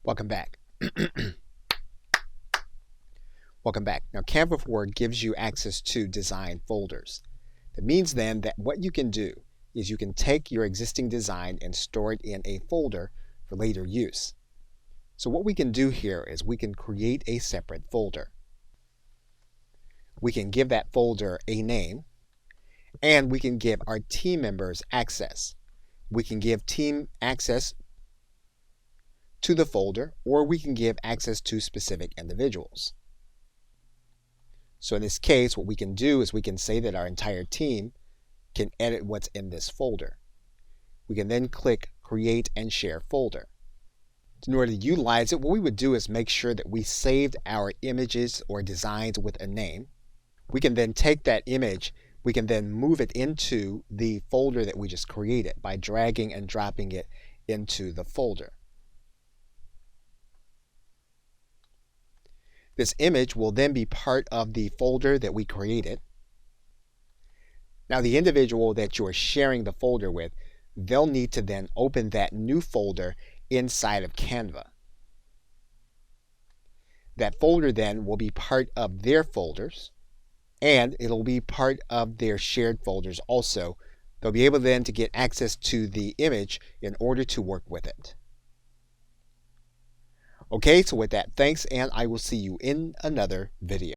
Welcome back. Welcome back. Now, CANVA 4 gives you access to design folders. That means then that what you can do is you can take your existing design and store it in a folder for later use. So what we can do here is we can create a separate folder. We can give that folder a name, and we can give our team members access. We can give team access to the folder, or we can give access to specific individuals. So in this case, what we can do is we can say that our entire team can edit what's in this folder. We can then click Create and Share Folder. In order to utilize it, what we would do is make sure that we saved our images or designs with a name. We can then take that image, we can then move it into the folder that we just created by dragging and dropping it into the folder. This image will then be part of the folder that we created. Now, the individual that you are sharing the folder with, they'll need to then open that new folder inside of CANVA. That folder then will be part of their folders, and it'll be part of their shared folders also. They'll be able then to get access to the image in order to work with it. Okay, so with that, thanks, and I will see you in another video.